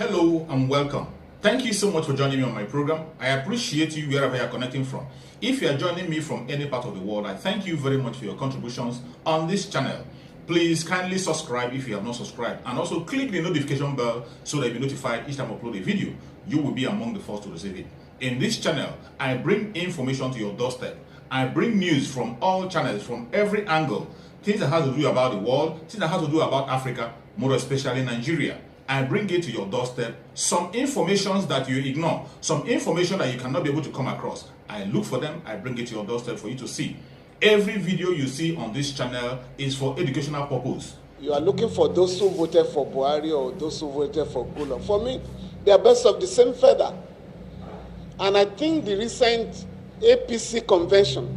Hello and welcome. Thank you so much for joining me on my program. I appreciate you wherever you are connecting from. If you are joining me from any part of the world, I thank you very much for your contributions on this channel. Please kindly subscribe if you have not subscribed, and also click the notification bell so that you'll be notified each time I upload a video. You will be among the first to receive it. In this channel, I bring information to your doorstep. I bring news from all channels, from every angle. Things that have to do about the world, things that have to do about Africa, more especially Nigeria. I bring it to your doorstep, some information that you ignore, some information that you cannot be able to come across. I look for them, I bring it to your doorstep for you to see. Every video you see on this channel is for educational purpose. You are looking for those who voted for Buhari or those who voted for Gula. For me, they are birds of the same feather. And I think the recent APC convention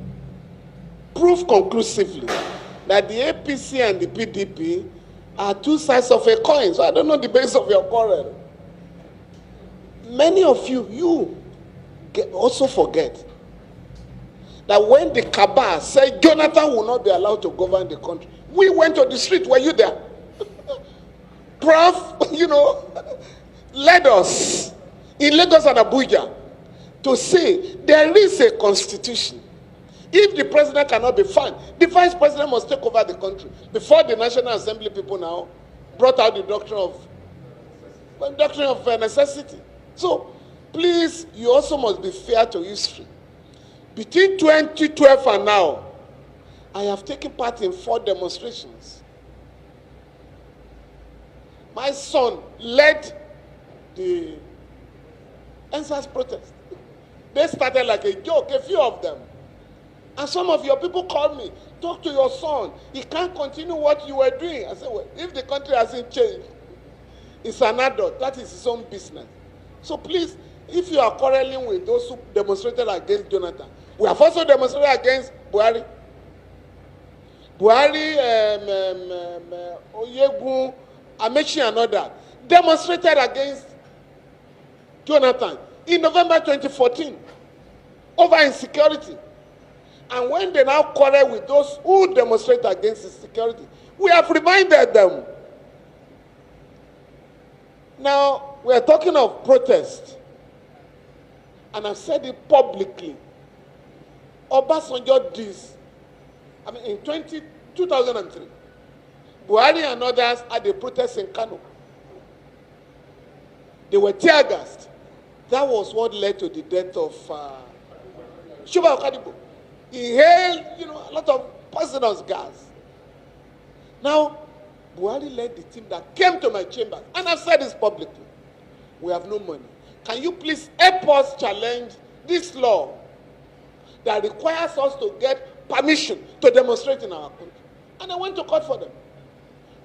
proved conclusively that the APC and the PDP are two sides of a coin. So I don't know the base of your quarrel. Many of you also forget that when the cabal said Jonathan will not be allowed to govern the country, we went to the street. Were you there? Prof, led us in Lagos and Abuja to say there is a constitution. If the president cannot be found, the vice president must take over the country. Before the National Assembly people now brought out the doctrine of necessity. So, please, you also must be fair to history. Between 2012 and now, I have taken part in 4 demonstrations. My son led the NSAS protest. They started like a joke, a few of them. And some of your people called me, talk to your son. He can't continue what you were doing. I said, well, if the country hasn't changed, it's an adult. That is his own business. So please, if you are quarreling with those who demonstrated against Jonathan, we have also demonstrated against Buhari. Buhari, Oyegun, Amechi and others demonstrated against Jonathan in November 2014 over insecurity. And when they now quarrel with those who demonstrate against insecurity, we have reminded them. Now, we are talking of protest. And I've said it publicly. Obasanjo did this. In 2003, Buhari and others had a protest in Kano. They were tear gassed. That was what led to the death of Shuba Okadibo. He hailed, a lot of poisonous gas. Now, Buhari led the team that came to my chamber, and I've said this publicly. We have no money. Can you please help us challenge this law that requires us to get permission to demonstrate in our country? And I went to court for them.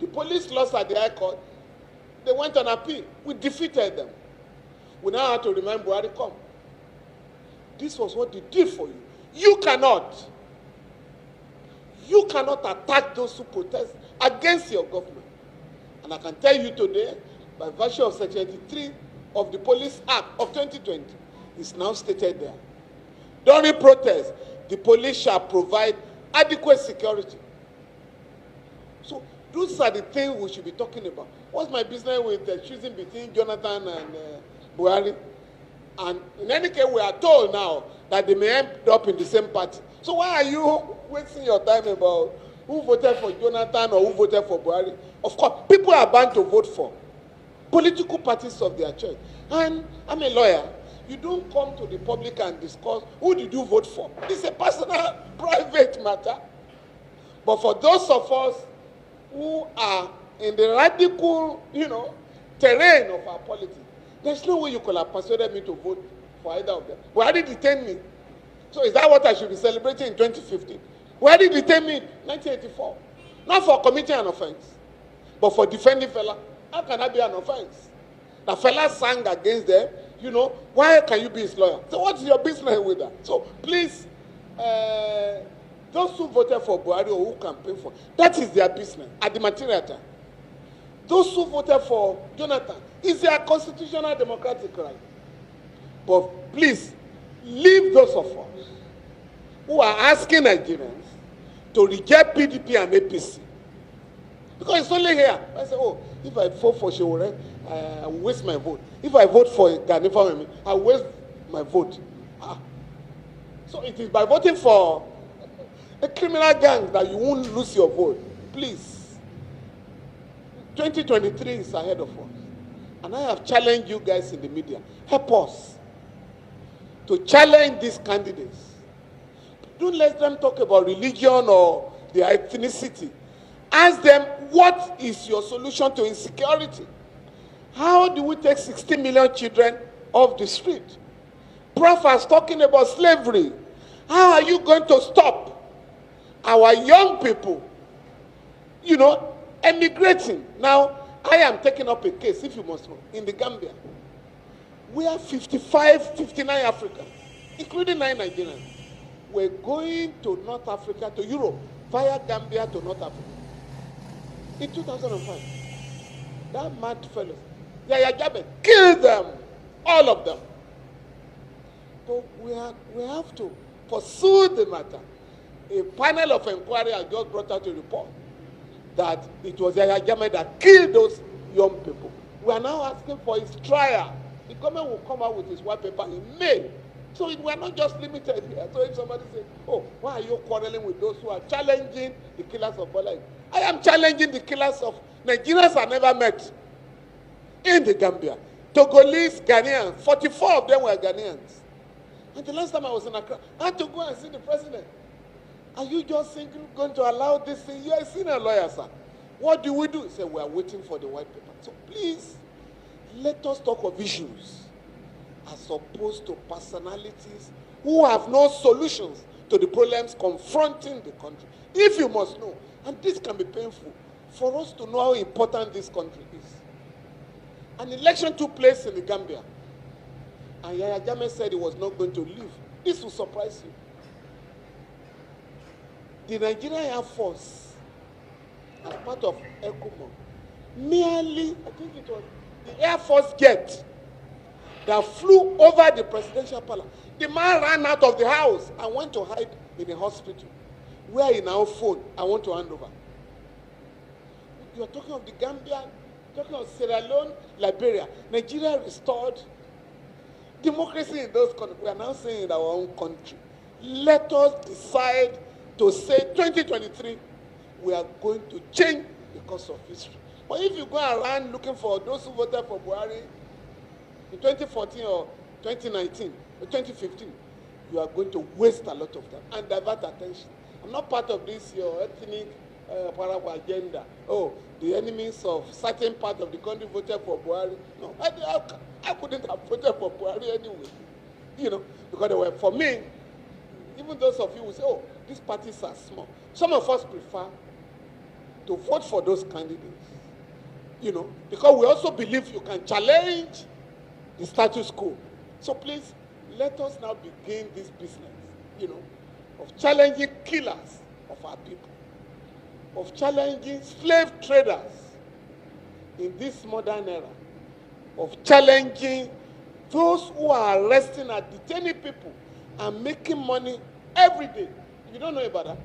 The police lost at the High Court. They went on appeal. We defeated them. We now have to remind Buhari, come. This was what they did for you. You cannot attack those who protest against your government. And I can tell you today, by virtue of Section 83 of the Police Act of 2020, it's now stated there. During protest, the police shall provide adequate security. So those are the things we should be talking about. What's my business with choosing between Jonathan and Buhari? And in any case, we are told now that they may end up in the same party. So why are you wasting your time about who voted for Jonathan or who voted for Buhari? Of course, people are bound to vote for political parties of their choice. And I'm a lawyer. You don't come to the public and discuss who did you vote for. It's a personal, private matter. But for those of us who are in the radical, terrain of our politics, there's no way you could have persuaded me to vote for either of them. Buhari detained me. So is that what I should be celebrating in 2015? Buhari detained me in 1984. Not for committing an offense, but for defending Fela. How can that be an offense? The Fela sang against them. Why can you be his lawyer? So what's your business with that? So please, those who voted for Buhari or who campaigned for, that is their business at the material time. Those who voted for Jonathan, is their constitutional democratic right. But please, leave those of us who are asking Nigerians to reject PDP and APC. Because it's only here. I say, if I vote for Shewore, I waste my vote. If I vote for Gani Fawemi, I waste my vote. So it is by voting for a criminal gang that you won't lose your vote. Please. 2023 is ahead of us. And I have challenged you guys in the media. Help us to challenge these candidates. Don't let them talk about religion or their ethnicity. Ask them, what is your solution to insecurity? How do we take 60 million children off the street? Prof is talking about slavery. How are you going to stop our young people, emigrating? Now, I am taking up a case, if you must know, in the Gambia. We are 59 Africans, including 9 Nigerians. We're going to North Africa, to Europe, via Gambia to North Africa. In 2005, that mad fellow, Yaya Jammeh, killed them, all of them. But we have to pursue the matter. A panel of inquiry has just brought out a report that it was Yaya Jammeh that killed those young people. We are now asking for his trial. The government will come out with his white paper in May. So we are not just limited here. So if somebody says, oh, why are you quarreling with those who are challenging the killers of Bola? I am challenging the killers of Nigerians I never met in the Gambia. Togolese, Ghanaians, 44 of them were Ghanaians. And the last time I was in Accra, I had to go and see the president. Are you just going to allow this thing? You are a senior lawyer, sir. What do we do? He said, we are waiting for the white paper. So please, let us talk of issues as opposed to personalities who have no solutions to the problems confronting the country. If you must know, and this can be painful, for us to know how important this country is. An election took place in the Gambia, and Yaya Jammeh said he was not going to leave. This will surprise you. The Nigerian Air Force, as part of ECOMOG, merely, I think it was the Air Force jet that flew over the presidential palace. The man ran out of the house and went to hide in a hospital, where he now phoned, I want to hand over. You are talking of the Gambia, talking of Sierra Leone, Liberia. Nigeria restored democracy in those countries. We are now saying in our own country. Let us decide to say 2023, we are going to change the course of history. But if you go around looking for those who voted for Buhari in 2014 or 2019 or 2015, you are going to waste a lot of time and divert attention. I'm not part of this, your ethnic Paraguay agenda. Oh, the enemies of certain part of the country voted for Buhari. No, I couldn't have voted for Buhari anyway. Because they were, for me, even those of you who say, oh, these parties are small. Some of us prefer to vote for those candidates. Because we also believe you can challenge the status quo. So please, let us now begin this business, of challenging killers of our people, of challenging slave traders in this modern era, of challenging those who are arresting and detaining people and making money every day. You don't know about that?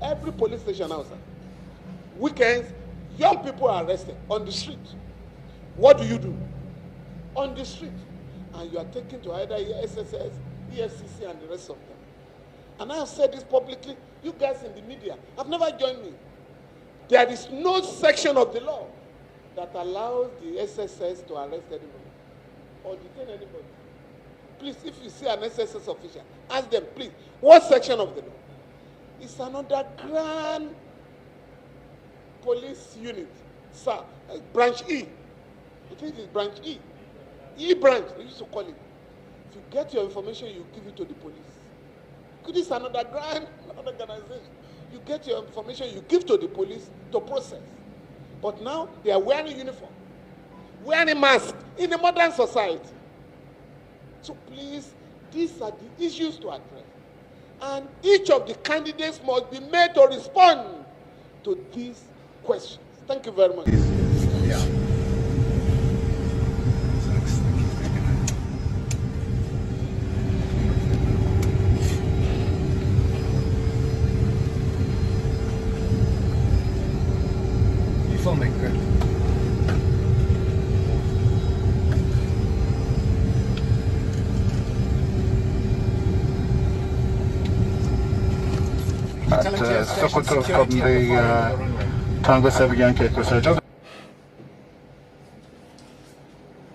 Every police station outside. Weekends, young people are arrested on the street. What do you do? On the street. And you are taken to either SSS, EFCC, and the rest of them. And I have said this publicly. You guys in the media have never joined me. There is no section of the law that allows the SSS to arrest anybody or detain anybody. Please, if you see an SSS official, ask them, please, what section of the law? It's an underground police unit, sir, branch E. I think it's branch E. E branch, they used to call it. If you get your information, you give it to the police. This is an underground organization. You get your information, you give to the police to process. But now they are wearing uniform, wearing mask in a modern society. So please, these are the issues to address. And each of the candidates must be made to respond to these questions. Thank you very much. Yeah. You filming, correct? Sokoto from the Tango 7 Yankee Echo.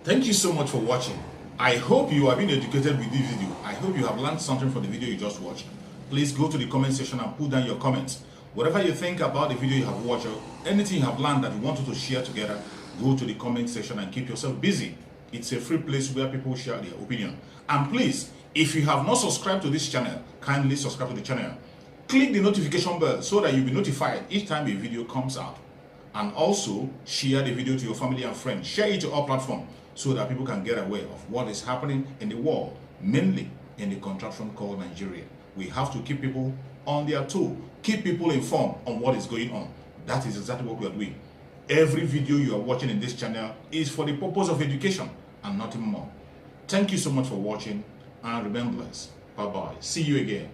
Thank you so much for watching. I hope you have been educated with this video. I hope you have learned something from the video you just watched. Please go to the comment section and put down your comments. Whatever you think about the video you have watched, or anything you have learned that you want to share together, go to the comment section and keep yourself busy. It's a free place where people share their opinion. And please, if you have not subscribed to this channel, kindly subscribe to the channel. Click the notification bell so that you'll be notified each time a video comes out. And also, share the video to your family and friends. Share it to all platforms so that people can get aware of what is happening in the world, mainly in the contraption called Nigeria. We have to keep people on their toe, keep people informed on what is going on. That is exactly what we are doing. Every video you are watching in this channel is for the purpose of education and nothing more. Thank you so much for watching and remain blessed. Bye-bye. See you again.